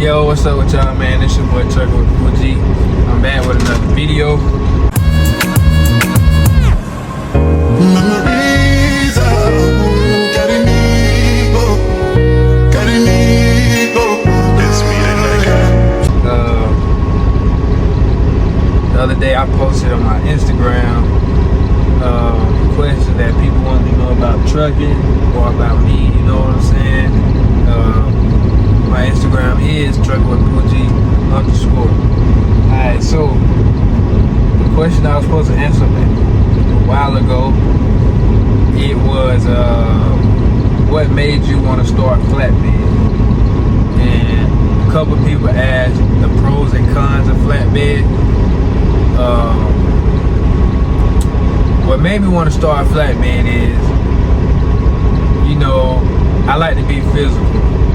Yo, what's up with y'all, man? It's your boy Trucker with Fuji. I'm back with another video. Memories carry me go. It's me and The other day I posted on my Instagram questions that people wanted to know about trucking or about me, you know what I'm saying? My Instagram is truckerwithfuji_. Alright, so the question I was supposed to answer a while ago, it was what made you want to start flatbed? And a couple of people asked the pros and cons of flatbed. What made me want to start flatbed is, you know, I like to be physical.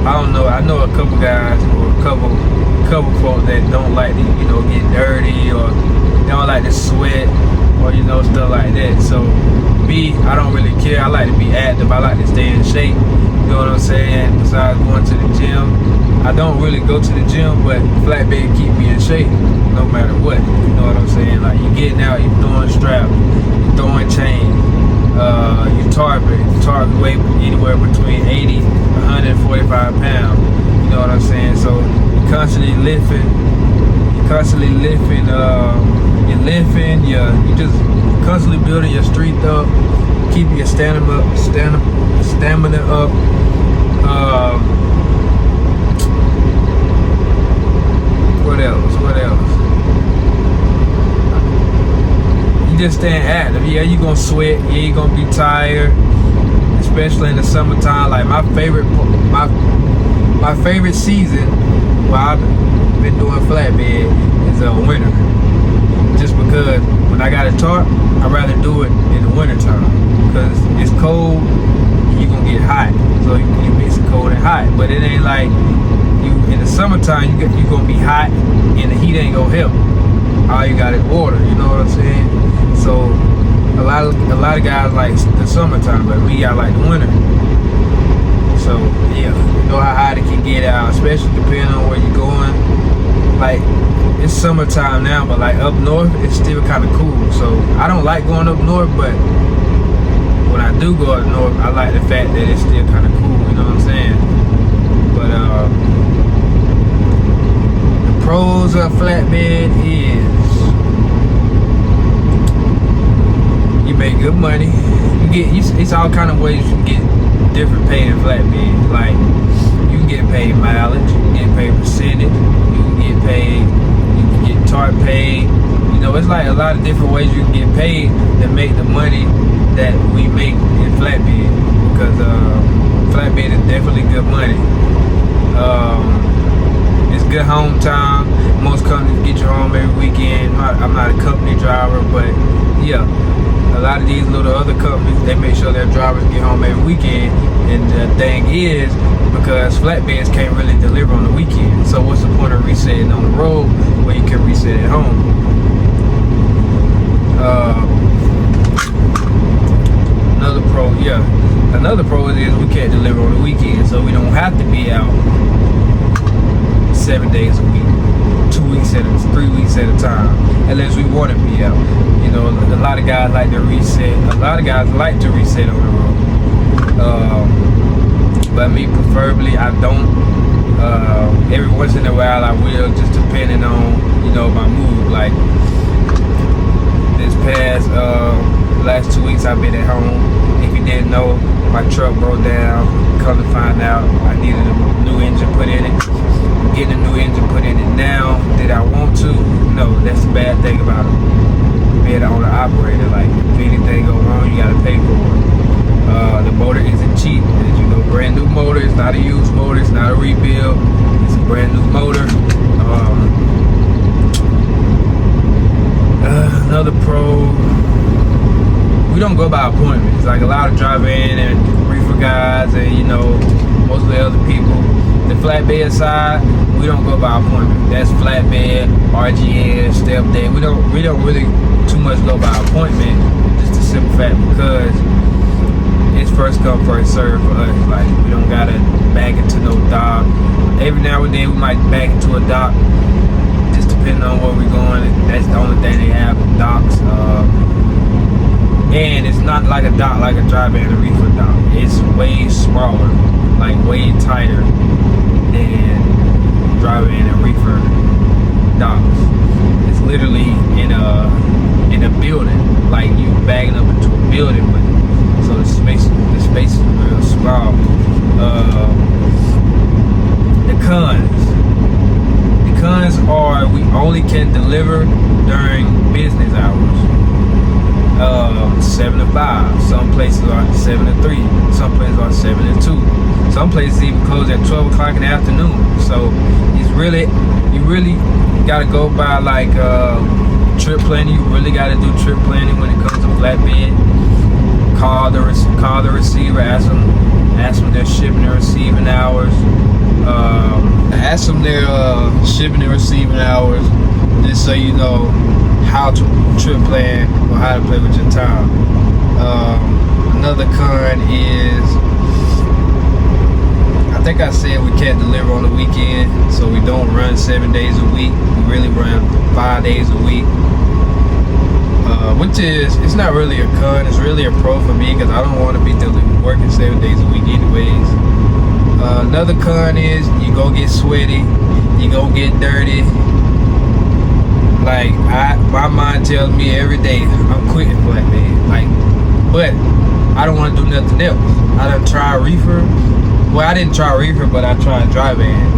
I don't know, I know a couple guys or a couple folks that don't like to, you know, get dirty, or they don't like to sweat, or, you know, stuff like that. So me, I don't really care. I like to be active. I like to stay in shape. You know what I'm saying? Besides going to the gym, I don't really go to the gym, but flatbed keep me in shape no matter what. You know what I'm saying? Like, you getting out, you throwing straps, you throwing chains, you target weight anywhere between 80 to 145 pounds. You know what I'm saying? So you're constantly lifting, you just constantly building your strength up, keeping your stamina up. What else? You just staying active. Yeah, you're gonna sweat. Yeah, you're gonna be tired, especially in the summertime. Like my favorite season while I've been doing flatbed is winter. Just because when I got a tarp, I'd rather do it in the wintertime because it's cold and you're gonna get hot. So you mix cold and hot, but it ain't like you in the summertime. You gonna be hot and the heat ain't gonna help. All you got is water. You know what I'm saying? So a lot of guys like the summertime, but me, I like the winter. So yeah, you know how hot it can get out, especially depending on where you're going. Like, it's summertime now, but like up north, it's still kind of cool. So I don't like going up north, but when I do go up north, I like the fact that it's still kind of cool. You know what I'm saying? But the pros of flatbed is you make good money. It's all kind of ways you can get different pay in flatbed. Like, you can get paid mileage, you can get paid percentage, you can get tarp paid. You know, it's like a lot of different ways you can get paid to make the money that we make in flatbed. Because flatbed is definitely good money. It's good home time. Most companies get you home every weekend. I'm not a company driver, but yeah, a lot of these little other companies, they make sure their drivers get home every weekend. And the thing is, because flatbeds can't really deliver on the weekend, so what's the point of resetting on the road where you can reset at home? Another pro is we can't deliver on the weekend, so we don't have to be out 7 days a week, 3 weeks at a time, unless we want to be out. You know, a lot of guys like to reset. A lot of guys like to reset on the road. But me, preferably, I don't. Every once in a while, I will, just depending on, you know, my mood. Like this past last 2 weeks, I've been at home. If you didn't know, my truck broke down. Come to find out, I needed a new engine put in it. I'm getting a new engine put in it now. Did I want to? No, that's the bad thing about it. Being the owner operator, like, if anything go wrong, you gotta pay for it. The motor isn't cheap. As you know, brand new motor. It's not a used motor. It's not a rebuild. It's a brand new motor. Another pro, we don't go by appointments. Like a lot of drive-in and reefer guys, and you know, most of the other people. The flatbed side, we don't go by appointment. That's flatbed, RGN, step day. We don't really too much go by appointment. Just the simple fact because it's first come, first serve for us. Like, we don't gotta back into no dock. Every now and then we might back into a dock, just depending on where we're going. That's the only thing they have, docks. And it's not like a dock like a dry van and reefer dock. It's way smaller, like way tighter than dry van and reefer docks. It's literally in a building, like you bagging up into a building with it. So the space is real small. The cons are we only can deliver during business hours. 7 to 5. Some places are 7 to 3. Some places are 7 to 2. Some places even close at 12 o'clock in the afternoon. So you really gotta go by like trip planning. You really gotta do trip planning when it comes to flatbed. Call the receiver, ask them their shipping and receiving hours. Ask them their shipping and receiving hours, just so you know how to trip plan or how to play with your time. Another con is, I think I said we can't deliver on the weekend, so we don't run 7 days a week. We really run 5 days a week. Which is, it's not really a con, it's really a pro for me because I don't want to be working 7 days a week anyways. Another con is you go get sweaty, you go get dirty. Like, my mind tells me every day I'm quitting flatbed. Like, but I don't want to do nothing else. I done tried reefer. Well, I didn't try reefer, but I tried dry van.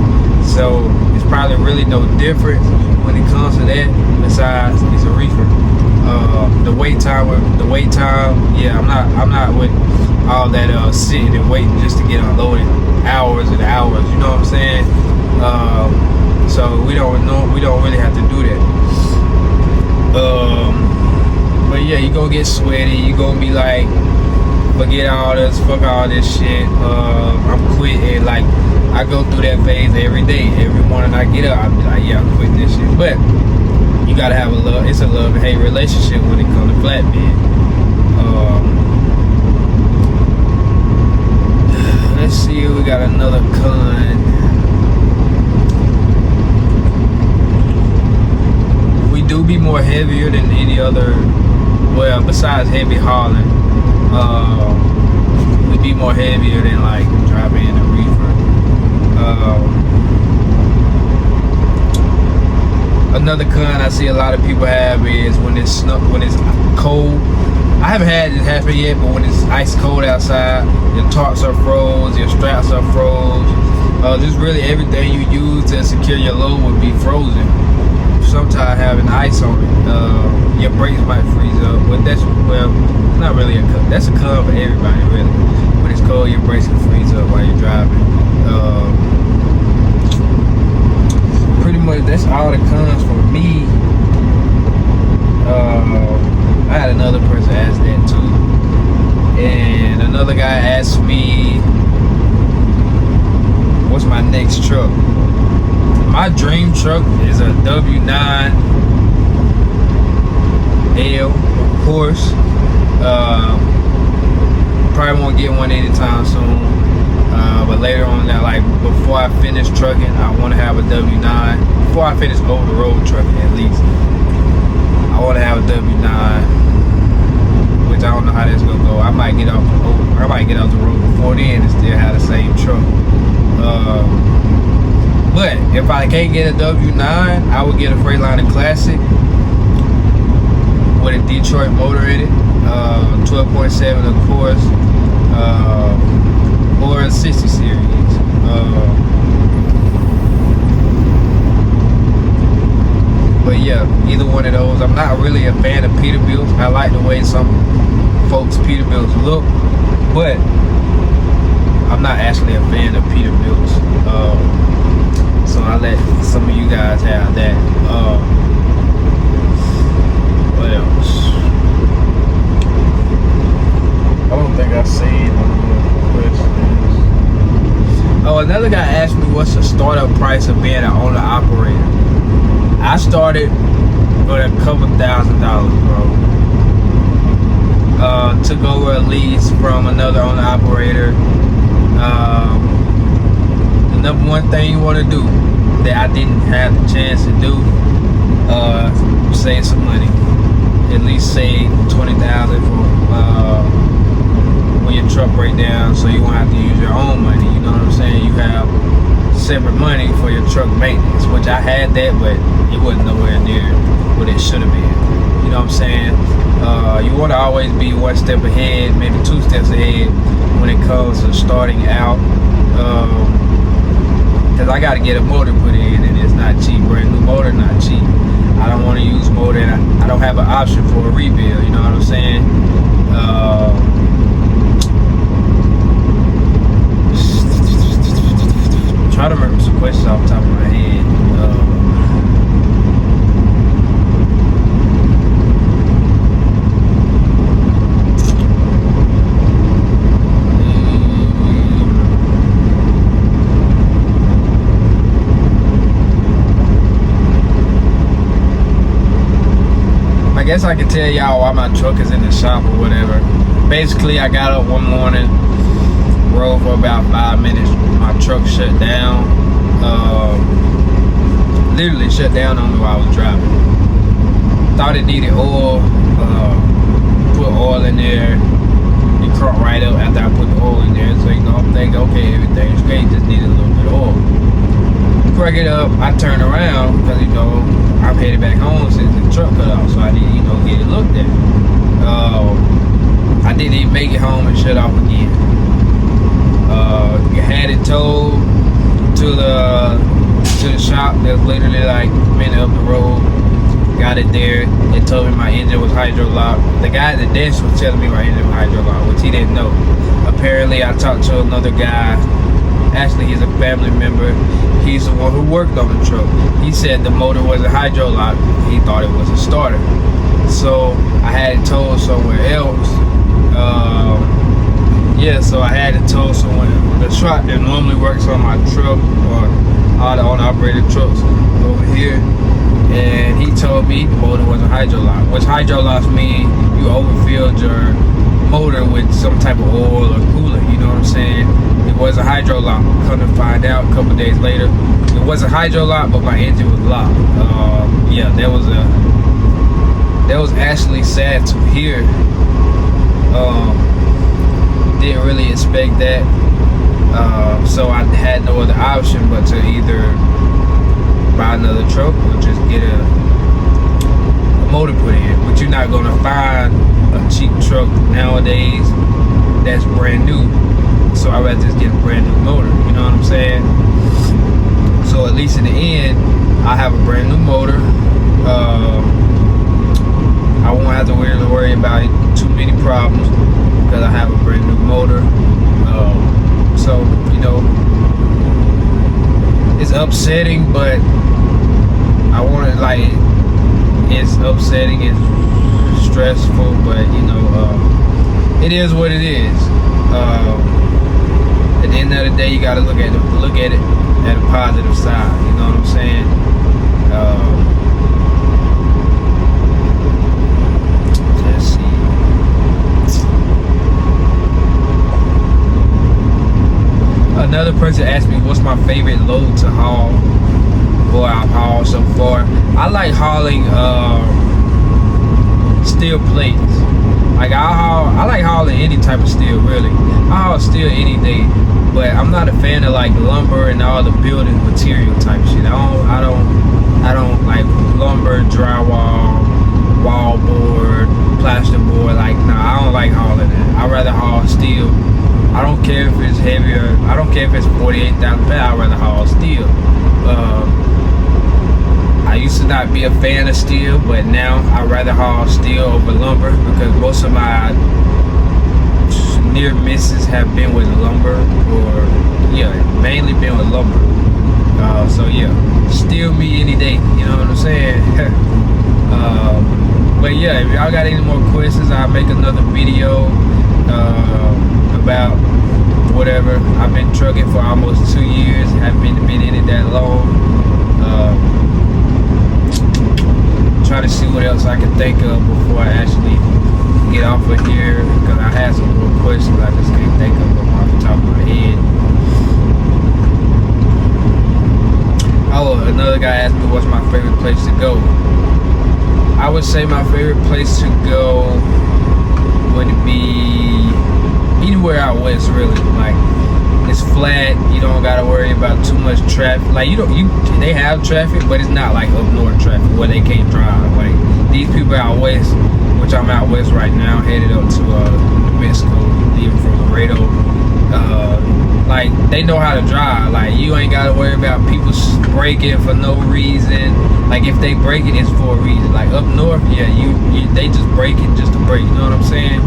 So it's probably really no difference when it comes to that. Besides, it's a reefer. The wait time, yeah, I'm not with all that sitting and waiting just to get unloaded, hours and hours. You know what I'm saying? So we don't really have to do that. But yeah, you gonna get sweaty. You gonna be like, forget all this, fuck all this shit. I'm quitting. Like, I go through that phase every day. Every morning I get up, I be like, yeah, I'm quitting this shit. But you gotta have it's a love and hate relationship when it comes to flatbed. Let's see, we got another con. We do be more heavier than any other, well, besides heavy hauling. We be more heavier than like dry van and reefer. Another con I see a lot of people have is when it's cold. I haven't had it happen yet, but when it's ice cold outside, your tarps are froze, your straps are froze. Just really everything you use to secure your load would be frozen. Sometimes having ice on it, your brakes might freeze up. But that's, well, it's not really a con. That's a con for everybody, really. When it's cold, your brakes can freeze up while you're driving. Pretty much that's all the cons for me. I had another person ask that too, and another guy asked me, what's my next truck? My dream truck is a W9L, of course. Probably won't get one anytime soon. But later on, now, like before I finish trucking, I want to have a W9. Before I finish over the road trucking, at least, I want to have a W9. Which I don't know how that's gonna go. I might get off the road before then and still have the same truck. But if I can't get a W9, I would get a Freightliner Classic with a Detroit motor in it, 12.7 of course, or a 60 series. But yeah, either one of those. I'm not really a fan of Peterbilts. I like the way some folks' Peterbilts look, but I'm not actually a fan of Peterbilts. So I let some of you guys have that. What else? I don't think I've seen any more questions. Oh, another guy asked me what's the startup price of being an owner-operator. I started with a couple $1,000s, bro. took over a lease from another owner operator. The number one thing you want to do that I didn't have the chance to do, save some money. At least save $20,000 for when your truck break down, so you won't have to use your own money. You know what I'm saying? You have separate money for your truck maintenance, which I had that, but it wasn't nowhere near what it should have been. You know what I'm saying? You want to always be one step ahead, maybe 2 steps ahead when it comes to starting out. Because I got to get a motor put in, and it's not cheap. Brand new motor, not cheap. I don't want to use motor, and I don't have an option for a rebuild. You know what I'm saying? Try to remember some questions off the top of my head. I guess I can tell y'all why my truck is in the shop or whatever. Basically, I got up one morning, rode for about 5 minutes. My truck shut down. Literally shut down on me while I was driving. Thought it needed oil. Put oil in there. It cranked right up after I put the oil in there. So, you know, I'm thinking, okay, everything's great. Just needed a little bit of oil. Crank it up. I turned around because, you know, I'm headed back home since the truck cut off. So I need to, you know, get it looked at. I didn't even make it home and shut off again. You had it towed to the shop that was literally like a minute up the road. Got it there. They told me my engine was hydro locked. The guy at the desk was telling me my engine was hydro locked, which he didn't know. Apparently, I talked to another guy. Actually, he's a family member. He's the one who worked on the truck. He said the motor wasn't hydro locked. He thought it was a starter. So I had it towed somewhere else. Yeah, so I had it towed somewhere. The truck that normally works on my truck, or all the owner-operated trucks over here, and he told me the motor wasn't hydro locked. Which hydro locks mean you overfilled your motor with some type of oil or coolant. You know what I'm saying? It was a hydro lock. Come to find out a couple days later, it was a hydro lock, but my engine was locked. Yeah, that was actually sad to hear. Didn't really expect that. So I had no other option but to either buy another truck or just get a motor put in. But you're not gonna find a cheap truck nowadays that's brand new. So I'd rather just get a brand new motor. You know what I'm saying? So at least in the end, I have a brand new motor. I won't have to worry about too many problems because I have a brand new motor. So, you know, it's upsetting, but I want to, like, it's upsetting, it's stressful, but, you know, it is what it is. At the end of the day, you got to look at it at a positive side. You know what I'm saying? Let's see. Another person asked me what's my favorite load to haul, or I've hauled so far. I like hauling steel plates. Like I like hauling any type of steel, really. I haul steel any day, but I'm not a fan of like lumber and all the building material type shit. I don't like lumber, drywall, wallboard, plasterboard. Like, nah, I don't like hauling that. I'd rather haul steel. I don't care if it's heavier. I don't care if it's 48,000 pounds. I'd rather haul steel. I used to not be a fan of steel, but now I'd rather haul steel over lumber because most of my near misses have been with lumber, or yeah, mainly been with lumber. So yeah, steel me any day. You know what I'm saying? But yeah, if y'all got any more questions, I'll make another video about whatever. I've been trucking for almost 2 years. Haven't been in it that long. Try to see what else I can think of before I actually get off. off of here because I had some more questions I just can't think of them off the top of my head. Oh, another guy asked me what's my favorite place to go. I would say my favorite place to go would be anywhere out west, really. Like, it's flat, you don't gotta worry about too much traffic. Like, they have traffic, but it's not like up north traffic where they can't drive. Like, these people out west, which I'm out west right now, headed up to New Mexico, leaving from Laredo. Like, they know how to drive. Like, you ain't gotta worry about people braking for no reason. Like, if they break it, it's for a reason. Like, up north, yeah, they just break it just to break. You know what I'm saying?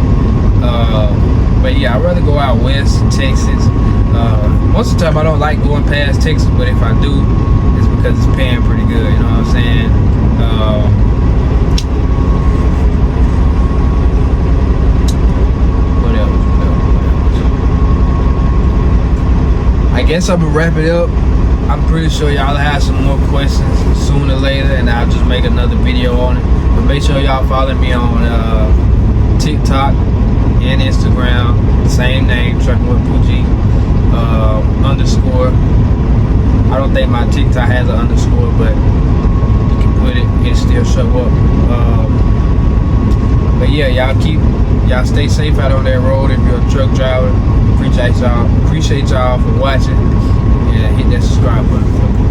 But yeah, I'd rather go out west, Texas. Most of the time, I don't like going past Texas, but if I do, it's because it's paying pretty good. You know what I'm saying? What else? I guess I'm gonna wrap it up. I'm pretty sure y'all have some more questions sooner or later, and I'll just make another video on it. But make sure y'all follow me on TikTok and Instagram. Same name, Trucking with Pooji. Underscore. I don't think my TikTok has an underscore, but you can put it, it'll still show up. But yeah, y'all stay safe out on that road if you're a truck driver. Appreciate y'all for watching, and hit that subscribe button for me.